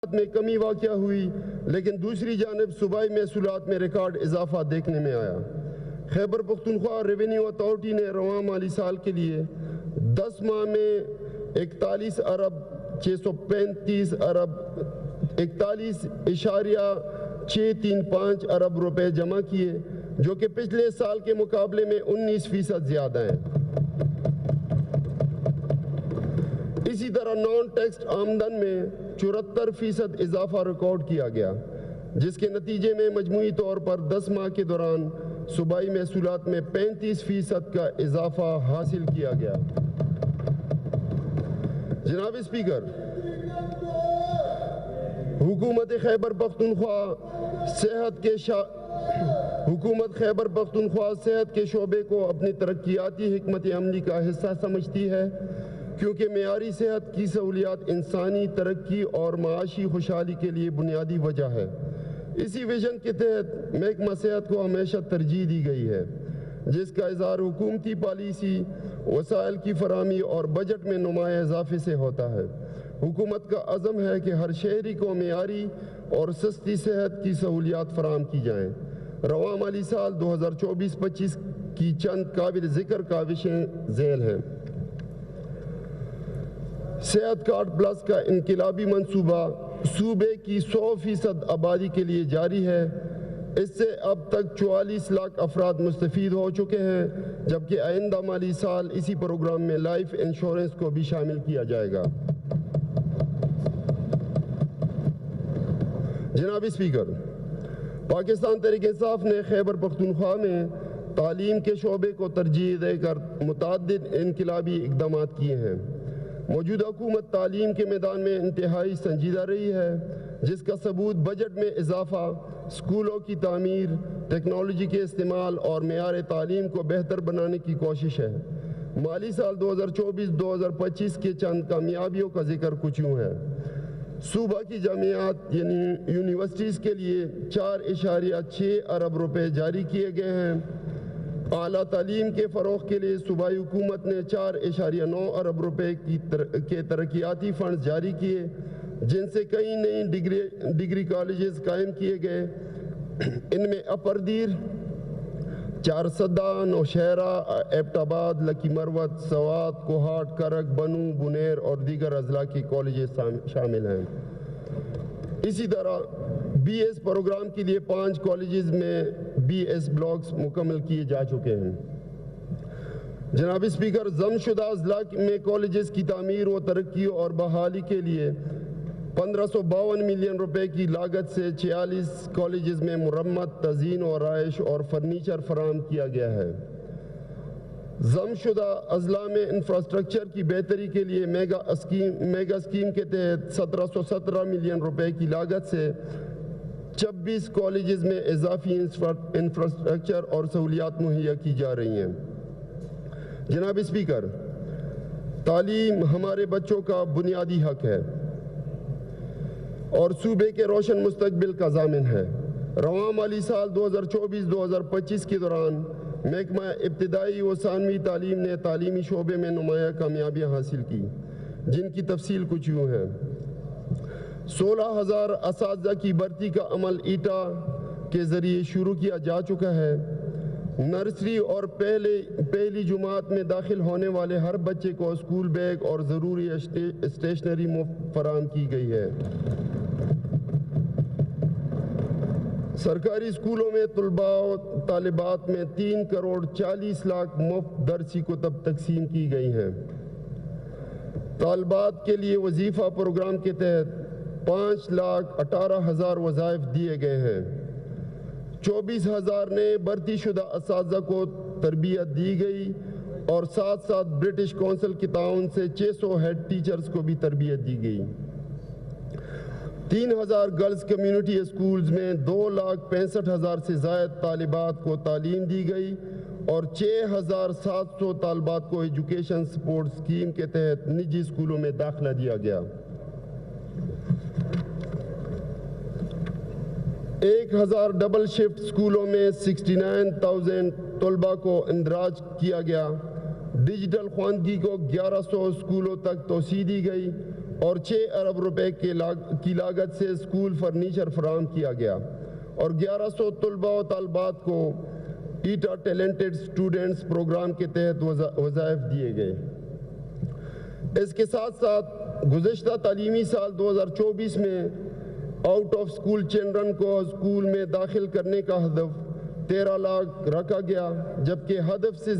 میں کمی واقع ہوئی، لیکن دوسری جانب صوبائی محصولات میں ریکارڈ اضافہ دیکھنے میں آیا۔ خیبر پختونخوا ریونیو اتھارٹی نے رواں مالی سال کے لیے 10 ماہ میں 41.635 ارب روپے جمع کیے، جو کہ پچھلے سال کے مقابلے میں 19% زیادہ ہیں۔ اسی طرح نان ٹیکس آمدن میں 74% اضافہ ریکارڈ کیا گیا، جس کے نتیجے میں مجموعی طور پر 10 ماہ کے دوران صوبائی محصولات میں 35% کا اضافہ حاصل کیا گیا۔ جناب اسپیکر، حکومت خیبر پختونخوا صحت کے شعبے کو اپنی ترقیاتی حکمت عملی کا حصہ سمجھتی ہے، کیونکہ معیاری صحت کی سہولیات انسانی ترقی اور معاشی خوشحالی کے لیے بنیادی وجہ ہے۔ اسی ویژن کے تحت محکمہ صحت کو ہمیشہ ترجیح دی گئی ہے، جس کا اظہار حکومتی پالیسی، وسائل کی فراہمی اور بجٹ میں نمایاں اضافے سے ہوتا ہے۔ حکومت کا عزم ہے کہ ہر شہری کو معیاری اور سستی صحت کی سہولیات فراہم کی جائیں۔ رواں مالی سال 2024-25 کی چند قابل ذکر کاوشیں ذیل ہیں۔ صحت کارڈ پلس کا انقلابی منصوبہ صوبے کی 100% آبادی کے لیے جاری ہے۔ اس سے اب تک 44 لاکھ افراد مستفید ہو چکے ہیں، جبکہ آئندہ مالی سال اسی پروگرام میں لائف انشورنس کو بھی شامل کیا جائے گا۔ جناب اسپیکر، پاکستان تحریک انصاف نے خیبر پختونخوا میں تعلیم کے شعبے کو ترجیح دے کر متعدد انقلابی اقدامات کیے ہیں۔ موجودہ حکومت تعلیم کے میدان میں انتہائی سنجیدہ رہی ہے، جس کا ثبوت بجٹ میں اضافہ، اسکولوں کی تعمیر، ٹیکنالوجی کے استعمال اور معیار تعلیم کو بہتر بنانے کی کوشش ہے۔ مالی سال 2024-2025 کے چند کامیابیوں کا ذکر کچھ یوں ہے۔ صوبہ کی جامعات یعنی یونیورسٹیز کے لیے 4.6 ارب روپے جاری کیے گئے ہیں۔ اعلیٰ تعلیم کے فروغ کے لیے صوبائی حکومت نے 4.9 ارب روپے کے ترقیاتی فنڈز جاری کیے، جن سے کئی نئی ڈگری کالجز قائم کیے گئے۔ ان میں اپر دیر، چارسدہ، نوشہرہ، ایبٹ آباد، لکی مروت، سوات، کوہاٹ، کرک، بنو، بنیر اور دیگر اضلاع کے کالجز شامل ہیں۔ اسی طرح بی ایس پروگرام کے لیے 5 کالجز میں بی ایس بلاکس مکمل کیے جا چکے ہیں۔ جناب اسپیکر، ضم شدہ اضلاع میں کالجز کی تعمیر و ترقی اور بحالی کے لیے 1552 ملین روپے کی لاگت سے 46 کالجز میں مرمت، تزئین و آرائش اور فرنیچر فراہم کیا گیا ہے۔ ضم شدہ اضلاع میں انفراسٹرکچر کی بہتری کے لیے میگا اسکیم کے تحت 1717 ملین روپے کی لاگت سے 26 کالجز میں اضافی انفراسٹرکچر اور سہولیات مہیا کی جا رہی ہیں۔ جناب اسپیکر، تعلیم ہمارے بچوں کا بنیادی حق ہے اور صوبے کے روشن مستقبل کا ضامن ہے۔ رواں مالی سال 2024-2025 کے دوران محکمہ ابتدائی و ثانوی تعلیم نے تعلیمی شعبے میں نمایاں کامیابیاں حاصل کی، جن کی تفصیل کچھ یوں ہے۔ 16,000 اساتذہ کی بھرتی کا عمل ایٹا کے ذریعے شروع کیا جا چکا ہے۔ نرسری اور پہلی جماعت میں داخل ہونے والے ہر بچے کو اسکول بیگ اور ضروری اسٹیشنری مفت فراہم کی گئی ہے۔ سرکاری اسکولوں میں طلباء و طالبات میں 3 کروڑ 40 لاکھ مفت درسی کتب تقسیم کی گئی ہیں۔ طالبات کے لیے وظیفہ پروگرام کے تحت 5,18,000 وظائف دیے گئے ہیں۔ 24,000 نئے بھرتی شدہ اساتذہ کو تربیت دی گئی اور ساتھ ساتھ برٹش کونسل کے تعاون سے 600 ہیڈ ٹیچرز کو بھی تربیت دی گئی۔ 3,000 گرلز کمیونٹی اسکولز میں 2,65,000 سے زائد طالبات کو تعلیم دی گئی اور 6,700 طالبات کو ایجوکیشن سپورٹ اسکیم کے تحت نجی اسکولوں میں داخلہ دیا گیا۔ 1,000 ڈبل شفٹ اسکولوں میں 69,000 طلباء کو اندراج کیا گیا۔ ڈیجیٹل خواندگی کو 1,100 اسکولوں تک توسیع دی گئی اور 6 ارب روپے کی لاگت سے اسکول فرنیچر فراہم کیا گیا اور 1100 طلباء و طالبات کو ایٹا ٹیلنٹڈ اسٹوڈنٹس پروگرام کے تحت وظائف دیے گئے۔ اس کے ساتھ ساتھ گزشتہ تعلیمی سال 2024 میں آؤٹ آف اسکول چلڈرن کو اسکول میں داخل کرنے کا ہدف 13 لاکھ رکھا گیا، جبکہ ہدف سے